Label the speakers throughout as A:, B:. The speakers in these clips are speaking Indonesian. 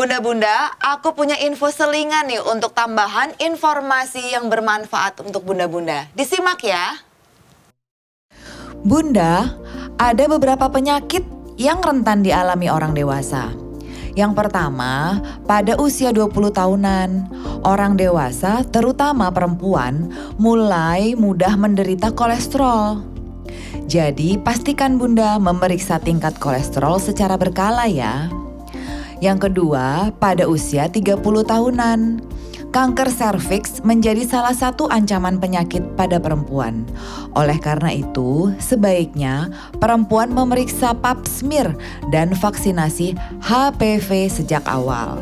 A: Bunda-bunda, aku punya info selingan nih untuk tambahan informasi yang bermanfaat untuk bunda-bunda. Disimak ya. Bunda, ada beberapa penyakit yang rentan dialami orang dewasa. Yang pertama, pada usia 20 tahunan, orang dewasa terutama perempuan mulai mudah menderita kolesterol. Jadi pastikan Bunda memeriksa tingkat kolesterol secara berkala ya. Yang kedua, pada usia 30 tahunan, kanker serviks menjadi salah satu ancaman penyakit pada perempuan. Oleh karena itu, sebaiknya perempuan memeriksa pap smear dan vaksinasi HPV sejak awal.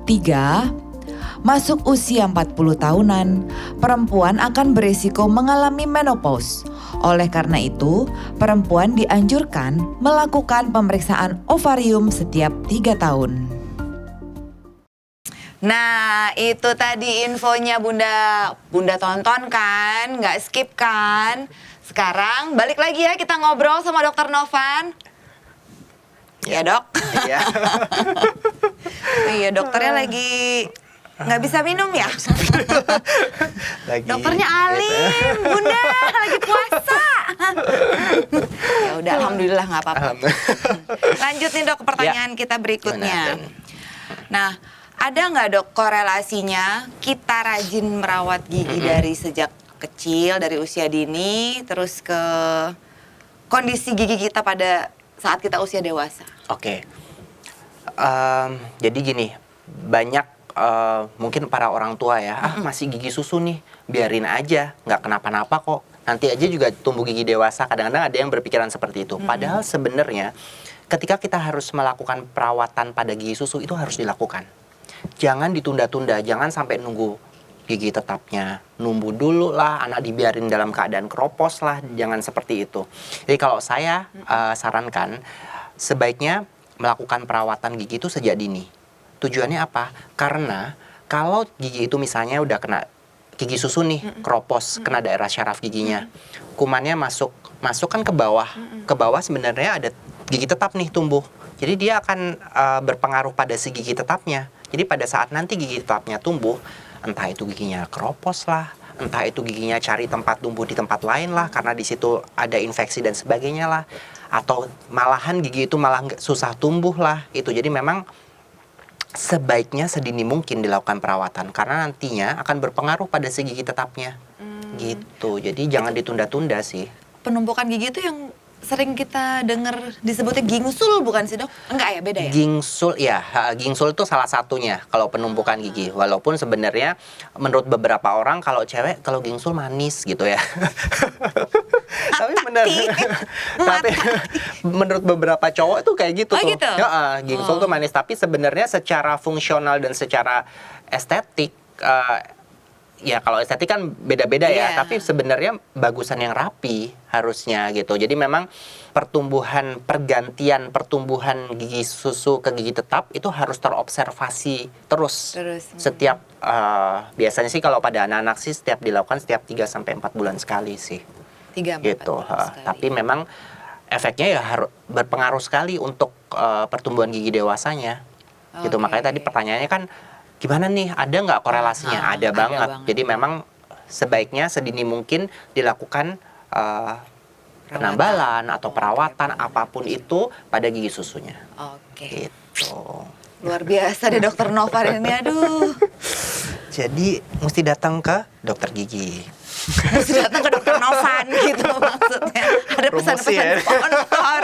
A: 3. Masuk usia 40 tahunan, perempuan akan berisiko mengalami menopause. Oleh karena itu, perempuan dianjurkan melakukan pemeriksaan ovarium setiap 3 tahun. Nah, itu tadi infonya Bunda. Bunda tonton kan, nggak skip kan? Sekarang balik lagi ya kita ngobrol sama Dokter Novan. Ya dok.
B: Iya.
A: Iya dokternya lagi nggak bisa minum ya. Dokternya alim, Bunda lagi puasa. Ya udah, alhamdulillah nggak apa-apa. Lanjut nih dok ke pertanyaan kita berikutnya. Nah, ada nggak dok korelasinya kita rajin merawat gigi dari sejak kecil, dari usia dini, terus ke kondisi gigi kita pada saat kita usia dewasa?
B: Oke. Jadi gini, banyak mungkin para orang tua ya, masih gigi susu nih, biarin aja, nggak kenapa-napa kok. Nanti aja juga tumbuh gigi dewasa. Kadang-kadang ada yang berpikiran seperti itu. Padahal sebenarnya ketika kita harus melakukan perawatan pada gigi susu itu harus dilakukan. Jangan ditunda-tunda, jangan sampai nunggu gigi tetapnya numbuh dulu lah, anak dibiarin dalam keadaan keropos lah, jangan seperti itu. Jadi kalau saya sarankan, sebaiknya melakukan perawatan gigi itu sejak dini. Tujuannya apa? Karena kalau gigi itu misalnya udah kena gigi susu nih, keropos, kena daerah syaraf giginya, kumannya masuk kan ke bawah. Ke bawah sebenarnya ada gigi tetap nih tumbuh. Jadi dia akan berpengaruh pada si gigi tetapnya. Jadi pada saat nanti gigi tetapnya tumbuh, entah itu giginya keropos lah, entah itu giginya cari tempat tumbuh di tempat lain lah, karena di situ ada infeksi dan sebagainya lah, atau malahan gigi itu malah susah tumbuh lah, itu. Jadi memang sebaiknya sedini mungkin dilakukan perawatan, karena nantinya akan berpengaruh pada si gigi tetapnya, gitu. Jadi jangan ditunda-tunda sih.
A: Penumpukan gigi itu yang sering kita dengar disebutnya gingsul bukan sih dok? Enggak ya, beda ya?
B: Gingsul, ya, gingsul itu salah satunya kalau penumpukan gigi. Walaupun sebenarnya menurut beberapa orang kalau cewek kalau gingsul manis gitu ya. Tapi benar. Tapi menurut beberapa cowok tuh kayak gitu tuh.
A: Gitu?
B: Ya, gingsul tuh manis, tapi sebenarnya secara fungsional dan secara estetik ya kalau estetik kan beda-beda ya, tapi sebenarnya bagusan yang rapi harusnya gitu. Jadi memang pergantian pertumbuhan gigi susu ke gigi tetap itu harus terobservasi terus. Setiap biasanya sih kalau pada anak-anak sih dilakukan setiap 3-4 bulan sekali sih.
A: 3-4
B: gitu.
A: bulan sekali.
B: Tapi memang efeknya ya harus berpengaruh sekali untuk pertumbuhan gigi dewasanya. Gitu. Makanya tadi pertanyaannya kan gimana nih, ada nggak korelasinya? Ada banget. Jadi memang sebaiknya sedini mungkin dilakukan penambalan atau perawatan apapun itu pada gigi susunya.
A: Oke.
B: Gitu.
A: Luar biasa deh dokter Novan ini, aduh.
B: Jadi mesti datang ke dokter gigi.
A: Mesti datang ke dokter Novan gitu maksudnya. Ada pesan-pesan sponsor.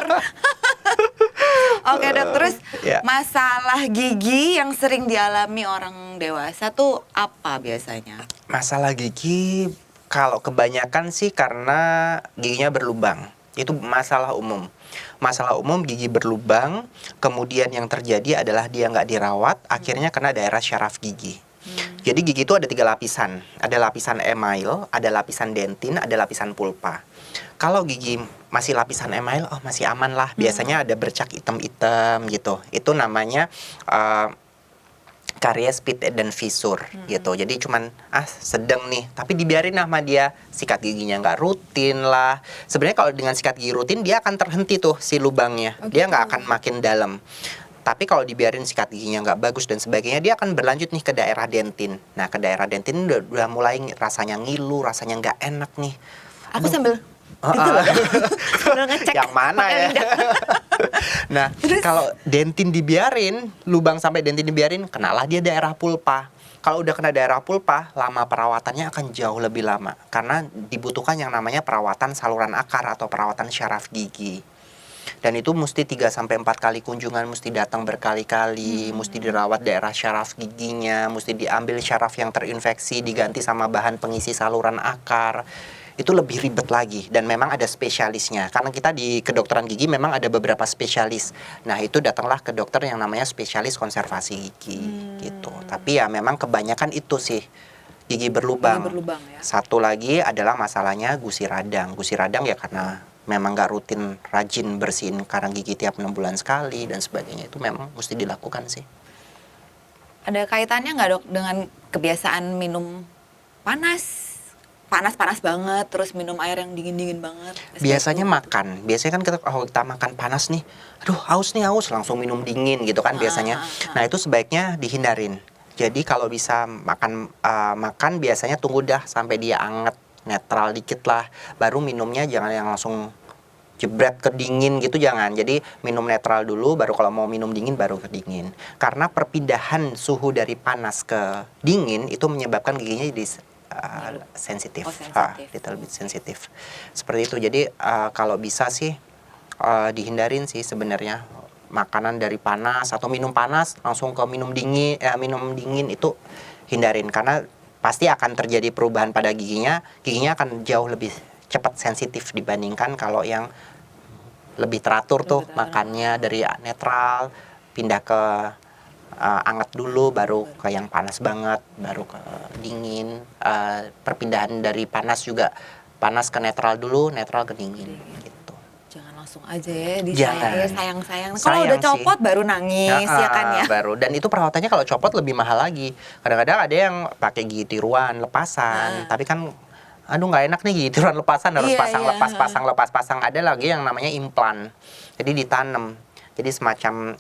A: Oke dok, terus masalah gigi yang sering dialami orang dewasa tuh apa biasanya?
B: Masalah gigi kalau kebanyakan sih karena giginya berlubang. Itu masalah umum. Masalah umum gigi berlubang, kemudian yang terjadi adalah dia nggak dirawat, akhirnya kena daerah syaraf gigi. Jadi gigi itu ada 3 lapisan. Ada lapisan email, ada lapisan dentin, ada lapisan pulpa. Kalau gigi masih lapisan email, oh masih aman lah. Biasanya ada bercak hitam-hitam gitu. Itu namanya karies pit dan fisur gitu. Jadi cuman sedang nih, tapi dibiarin sama dia, sikat giginya nggak rutin lah. Sebenarnya kalau dengan sikat gigi rutin dia akan terhenti tuh si lubangnya. Dia nggak akan makin dalam. Tapi kalau dibiarin sikat giginya nggak bagus dan sebagainya, dia akan berlanjut nih ke daerah dentin. Nah, ke daerah dentin udah mulai rasanya ngilu, rasanya nggak enak nih.
A: Aku sambil gitu loh. Sambil ngecek.
B: Yang mana
A: pakai
B: ya?
A: lidah.
B: Nah, kalau dentin dibiarin, lubang sampai dentin dibiarin, kenalah dia daerah pulpa. Kalau udah kena daerah pulpa, lama perawatannya akan jauh lebih lama. Karena dibutuhkan yang namanya perawatan saluran akar atau perawatan syaraf gigi. Dan itu mesti 3-4 kali kunjungan, mesti datang berkali-kali, mesti dirawat daerah syaraf giginya, mesti diambil syaraf yang terinfeksi, diganti sama bahan pengisi saluran akar. Itu lebih ribet lagi dan memang ada spesialisnya. Karena kita di kedokteran gigi memang ada beberapa spesialis. Nah, itu datanglah ke dokter yang namanya spesialis konservasi gigi gitu. Tapi ya memang kebanyakan itu sih gigi berlubang.
A: Gigi berlubang ya.
B: Satu lagi adalah masalahnya gusi radang. Gusi radang ya karena memang nggak rutin rajin bersihin karang gigi tiap 6 bulan sekali dan sebagainya, itu memang mesti dilakukan sih.
A: Ada kaitannya nggak dok dengan kebiasaan minum panas banget, terus minum air yang dingin banget?
B: Biasanya makan, biasanya kan kalau kita makan panas nih, aduh haus langsung minum dingin gitu kan biasanya. Nah itu sebaiknya dihindarin. Jadi kalau bisa makan biasanya tunggu dah sampai dia anget, netral dikit lah, baru minumnya jangan yang langsung jebret ke dingin gitu, jangan. Jadi minum netral dulu, baru kalau mau minum dingin baru ke dingin. Karena perpindahan suhu dari panas ke dingin itu menyebabkan giginya jadi sensitif, little bit sensitif. Seperti itu. Jadi kalau bisa sih dihindarin sih sebenarnya makanan dari panas atau minum panas langsung ke minum dingin itu hindarin, karena pasti akan terjadi perubahan pada giginya akan jauh lebih cepat sensitif dibandingkan kalau yang lebih teratur tuh makannya dari netral pindah ke anget dulu baru ke yang panas banget baru ke dingin. Perpindahan dari panas juga panas ke netral dulu, netral ke dingin gitu.
A: Jangan langsung aja ya sayang-sayang. Kalau udah
B: Sayang
A: copot
B: sih.
A: baru nangis ya kan ya.
B: Baru, dan itu perawatannya kalau copot lebih mahal lagi. Kadang-kadang ada yang pakai gigi tiruan lepasan, tapi kan aduh nggak enak nih gigi tiruan lepasan, harus lepas pasang. Ada lagi yang namanya implan, jadi ditanam. Jadi semacam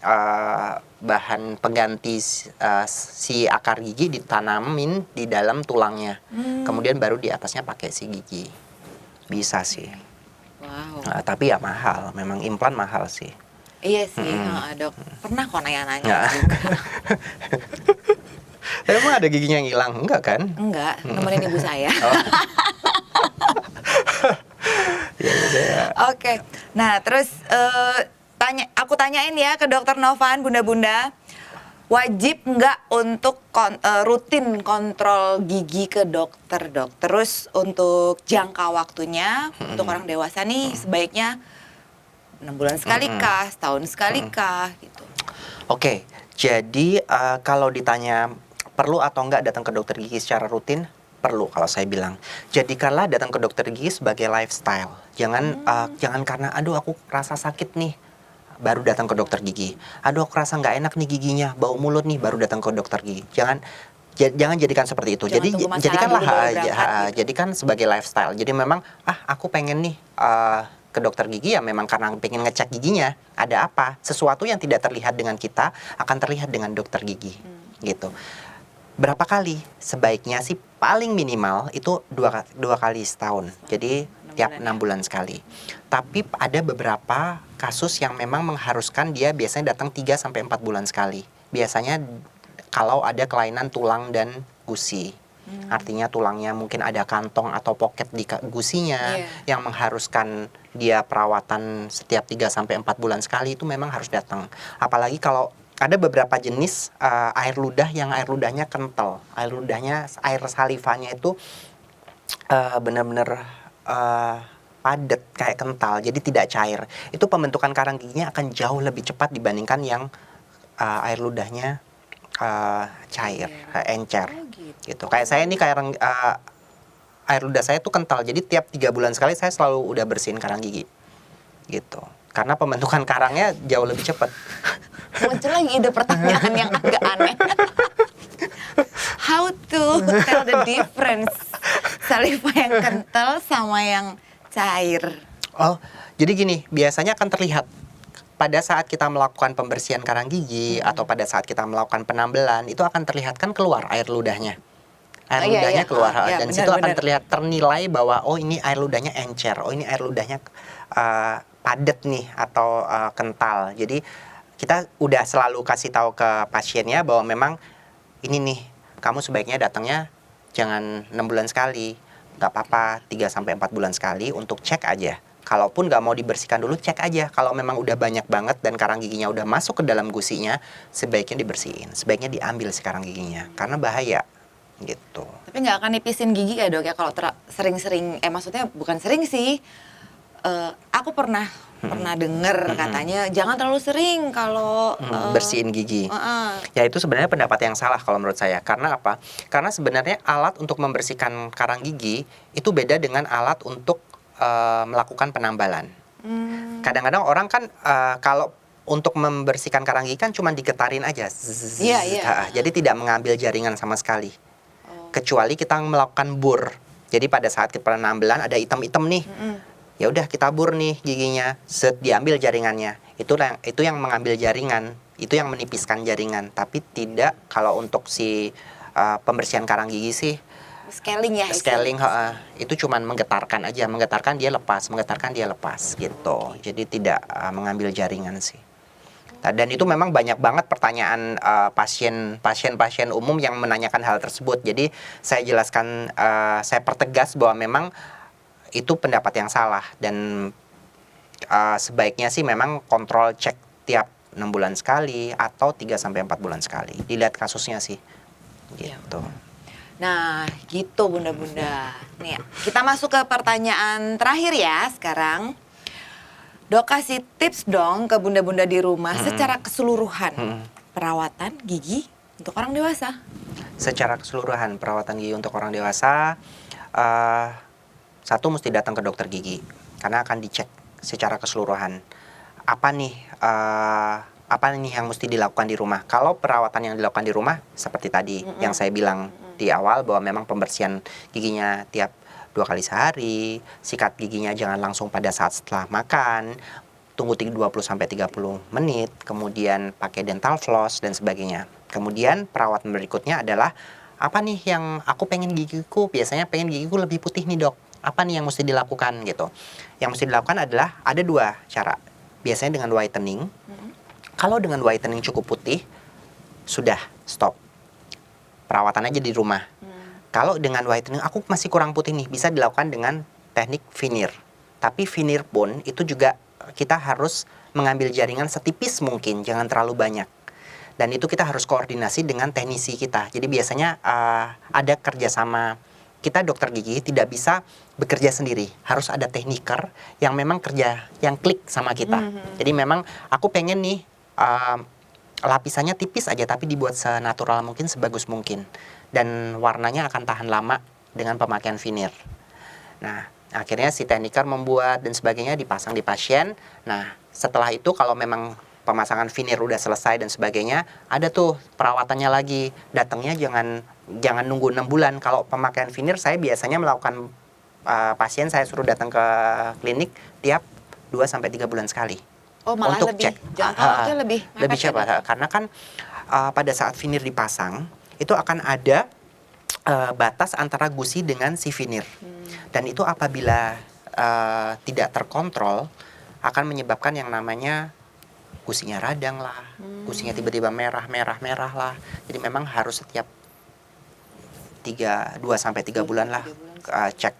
B: bahan pengganti si akar gigi ditanamin di dalam tulangnya. Kemudian baru di atasnya pakai si gigi. Bisa sih.
A: Wow.
B: Tapi ya mahal, memang implan mahal sih.
A: Iya sih, dok. Pernah kok nanya-nanya juga.
B: Emang ada giginya yang hilang? Enggak kan?
A: Enggak, nemenin ibu saya. Oke. Nah, terus aku tanyain ya ke dokter Novan, bunda-bunda. Wajib nggak untuk rutin kontrol gigi ke dokter, dok? Terus untuk jangka waktunya, untuk orang dewasa nih sebaiknya 6 bulan sekali kah, setahun sekali kah gitu.
B: Oke, jadi kalau ditanya perlu atau enggak datang ke dokter gigi secara rutin, perlu kalau saya bilang. Jadikanlah datang ke dokter gigi sebagai lifestyle. Jangan karena aduh aku rasa sakit nih baru datang ke dokter gigi. Aduh aku rasa nggak enak nih giginya, bau mulut nih baru datang ke dokter gigi. Jangan jadikan seperti itu. Jadikan sebagai lifestyle. Jadi memang aku pengen nih ke dokter gigi ya memang karena pengen ngecek giginya ada apa. Sesuatu yang tidak terlihat dengan kita akan terlihat dengan dokter gigi gitu. Berapa kali? Sebaiknya sih paling minimal itu dua kali setahun. Jadi tiap 6 bulan sekali. Tapi ada beberapa kasus yang memang mengharuskan dia biasanya datang 3-4 bulan sekali. Biasanya kalau ada kelainan tulang dan gusi. Artinya tulangnya mungkin ada kantong atau pocket di gusinya yang mengharuskan dia perawatan setiap 3-4 bulan sekali, itu memang harus datang. Apalagi kalau ada beberapa jenis air ludah yang air ludahnya kental. Air salivanya itu benar-benar padat kayak kental, jadi tidak cair. Itu pembentukan karang giginya akan jauh lebih cepat dibandingkan yang air ludahnya cair, encer. Gitu. Kayak saya nih air ludah saya tuh kental, jadi tiap 3 bulan sekali saya selalu udah bersihin karang gigi. Gitu. Karena pembentukan karangnya jauh lebih cepat.
A: Muncul lagi ide pertanyaan yang agak aneh. How to tell the difference saliva yang kental sama yang cair?
B: Oh, jadi gini, biasanya akan terlihat pada saat kita melakukan pembersihan karang gigi atau pada saat kita melakukan penambelan itu akan terlihat kan keluar air ludahnya. Air
A: Iya,
B: ludahnya
A: iya.
B: keluar
A: Iya,
B: dan
A: benar,
B: situ akan
A: benar.
B: terlihat ternilai bahwa oh ini air ludahnya encer, oh ini air ludahnya padat nih atau kental. Jadi kita udah selalu kasih tahu ke pasiennya bahwa memang ini nih kamu sebaiknya datangnya jangan 6 bulan sekali, nggak apa-apa 3 sampai 4 bulan sekali untuk cek aja. Kalaupun nggak mau dibersihkan dulu, cek aja. Kalau memang udah banyak banget dan karang giginya udah masuk ke dalam gusinya, sebaiknya dibersihin. Sebaiknya diambil si karang giginya, karena bahaya gitu.
A: Tapi nggak akan nipisin gigi ya dok ya kalau sering-sering, maksudnya bukan sering sih. Aku pernah denger katanya jangan terlalu sering kalau
B: Bersihin gigi. Ya itu sebenarnya pendapat yang salah kalau menurut saya. Karena apa? Karena sebenarnya alat untuk membersihkan karang gigi itu beda dengan alat untuk melakukan penambalan. Kadang-kadang orang kan kalau untuk membersihkan karang gigi kan cuma digetarin aja.
A: Iya, iya.
B: Jadi tidak mengambil jaringan sama sekali. Kecuali kita melakukan bur. Jadi pada saat penambelan ada item-item nih. Ya udah kita bur nih giginya, set diambil jaringannya. Itu yang mengambil jaringan, itu yang menipiskan jaringan. Tapi tidak kalau untuk si pembersihan karang gigi sih
A: scaling ya.
B: scaling itu cuman menggetarkan aja, menggetarkan dia lepas gitu. Jadi tidak mengambil jaringan sih. Dan itu memang banyak banget pertanyaan pasien umum yang menanyakan hal tersebut. Jadi saya jelaskan, saya pertegas bahwa memang itu pendapat yang salah dan sebaiknya sih memang kontrol cek tiap 6 bulan sekali atau 3 sampai 4 bulan sekali. Dilihat kasusnya sih. Gitu.
A: Nah, gitu bunda-bunda. Nih, kita masuk ke pertanyaan terakhir ya sekarang. Dok kasih tips dong ke bunda-bunda di rumah secara keseluruhan perawatan gigi untuk orang dewasa.
B: Secara keseluruhan perawatan gigi untuk orang dewasa, satu mesti datang ke dokter gigi karena akan dicek secara keseluruhan. Apa nih yang mesti dilakukan di rumah? Kalau perawatan yang dilakukan di rumah seperti tadi yang saya bilang di awal bahwa memang pembersihan giginya tiap 2 kali sehari, sikat giginya jangan langsung pada saat setelah makan, tunggu 20 sampai 30 menit, kemudian pakai dental floss dan sebagainya. Kemudian perawatan berikutnya adalah apa nih yang aku pengen gigiku, biasanya pengen gigiku lebih putih nih dok. Apa nih yang mesti dilakukan gitu. Yang mesti dilakukan adalah ada 2 cara. Biasanya dengan whitening. Kalau dengan whitening cukup putih, sudah stop. Perawatan aja di rumah. Kalau dengan whitening aku masih kurang putih nih, bisa dilakukan dengan teknik veneer. Tapi veneer pun itu juga kita harus mengambil jaringan setipis mungkin, jangan terlalu banyak. Dan itu kita harus koordinasi dengan teknisi kita. Jadi biasanya ada kerjasama. Kita dokter gigi tidak bisa bekerja sendiri. Harus ada tekniker yang memang kerja, yang klik sama kita. Jadi memang aku pengen nih lapisannya tipis aja tapi dibuat senatural mungkin, sebagus mungkin. Dan warnanya akan tahan lama dengan pemakaian veneer. Nah, akhirnya si tekniker membuat dan sebagainya dipasang di pasien. Nah, setelah itu kalau memang pemasangan veneer udah selesai dan sebagainya, ada tuh perawatannya lagi. Datangnya jangan nunggu 6 bulan. Kalau pemakaian veneer saya biasanya melakukan pasien saya suruh datang ke klinik tiap 2 sampai 3 bulan sekali.
A: Oh, malah
B: untuk
A: lebih
B: cek.
A: jangkauannya lebih
B: cepat karena kan pada saat veneer dipasang itu akan ada batas antara gusi dengan si veneer. Dan itu apabila tidak terkontrol akan menyebabkan yang namanya gusinya radang lah, gusinya tiba-tiba merah lah. Jadi memang harus setiap 2 sampai 3 bulan lah cek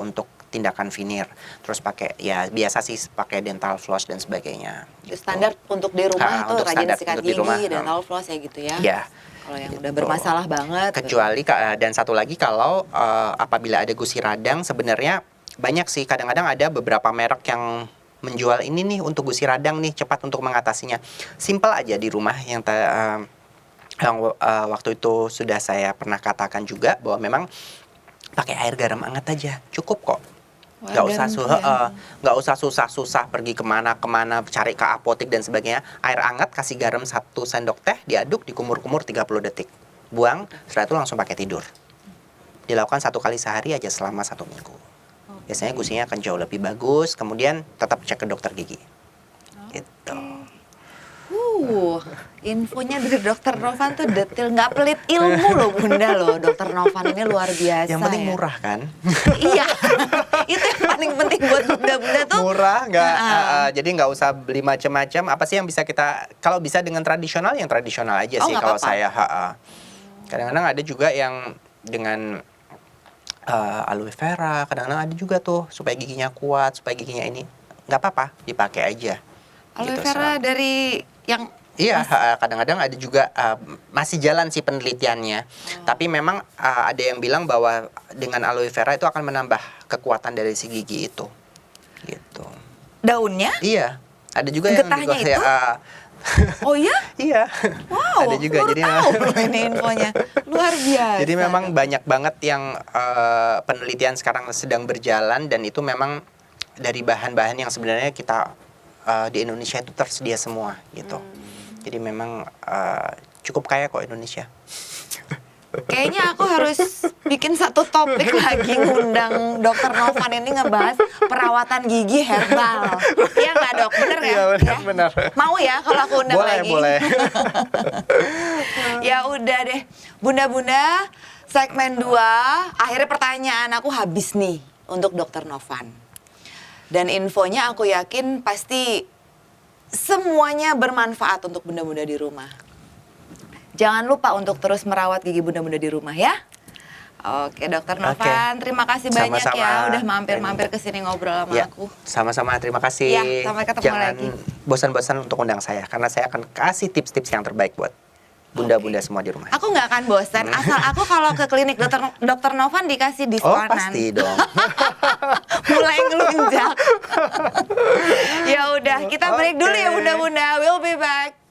B: untuk tindakan veneer. Terus pakai ya biasa sih pakai dental floss dan sebagainya. Gitu.
A: Standar untuk di rumah itu rajin sikat gigi, dental floss ya gitu ya.
B: Ya.
A: Kalau yang udah bermasalah banget.
B: Kecuali dan satu lagi kalau apabila ada gusi radang sebenarnya banyak sih, kadang-kadang ada beberapa merek yang menjual ini nih untuk gusi radang nih, cepat untuk mengatasinya. Simple aja di rumah yang waktu itu sudah saya pernah katakan juga bahwa memang pakai air garam hangat aja cukup kok. Nggak usah susah-susah pergi kemana cari ke apotek dan sebagainya. Air hangat kasih garam 1 sendok teh, diaduk, dikumur-kumur 30 detik, buang, setelah itu langsung pakai tidur. Dilakukan 1 kali sehari aja selama 1 minggu. Biasanya gusinya akan jauh lebih bagus. Kemudian tetap cek ke dokter gigi. gitu.
A: Infonya dari Dokter Novan tuh detail, nggak pelit ilmu loh Bunda loh. Dokter Novan ini luar biasa.
B: Yang penting
A: ya.
B: murah kan?
A: Iya, itu yang paling penting buat Bunda-Bunda tuh.
B: Murah, jadi nggak usah beli macam-macam. Apa sih yang bisa kita, kalau bisa dengan tradisional, yang tradisional aja sih
A: nggak
B: kalau
A: apa-apa.
B: saya. Kadang-kadang ada juga yang dengan aloe vera, kadang-kadang ada juga tuh supaya giginya kuat, supaya giginya ini nggak apa-apa, dipakai aja.
A: Aloe
B: Gitu,
A: vera dari yang
B: Iya, kadang-kadang ada juga masih jalan sih penelitiannya. Tapi memang ada yang bilang bahwa dengan aloe vera itu akan menambah kekuatan dari si gigi itu. Gitu.
A: daunnya.
B: Iya, ada juga yang
A: Getahnya
B: juga
A: itu? Oh ya?
B: iya.
A: Wow,
B: Ada juga
A: baru
B: jadi
A: tahu loh ini infonya. Luar biasa.
B: jadi memang banyak banget yang penelitian sekarang sedang berjalan dan itu memang dari bahan-bahan yang sebenarnya kita di Indonesia itu tersedia semua gitu. Jadi memang cukup kaya kok Indonesia.
A: Kayaknya aku harus bikin satu topik lagi ngundang Dokter Novan ini ngebahas perawatan gigi herbal. Iya nggak dok? Bener ya?
B: Iya, benar, benar.
A: Mau ya kalau aku undang
B: Boleh,
A: lagi?
B: boleh.
A: Ya udah deh, Bunda-bunda, segmen 2, akhirnya pertanyaan aku habis nih untuk Dokter Novan. Dan infonya aku yakin pasti semuanya bermanfaat untuk bunda-bunda di rumah. Jangan lupa untuk terus merawat gigi bunda-bunda di rumah ya. Oke, Dokter Novan, terima kasih banyak
B: Sama-sama.
A: ya udah mampir-mampir ke sini ngobrol sama
B: Ya,
A: aku.
B: sama-sama, terima kasih.
A: Ya, sampai ketemu
B: Jangan
A: lagi.
B: bosan-bosan untuk undang saya karena saya akan kasih tips-tips yang terbaik buat bunda-bunda semua di rumah.
A: Aku nggak akan bosan, asal aku kalau ke klinik Dokter Novan dikasih
B: Oh,
A: diskonan.
B: pasti dong.
A: Mulai ngelunjak. Ya udah, kita break dulu ya
B: Oke.
A: bunda-bunda. We'll be back.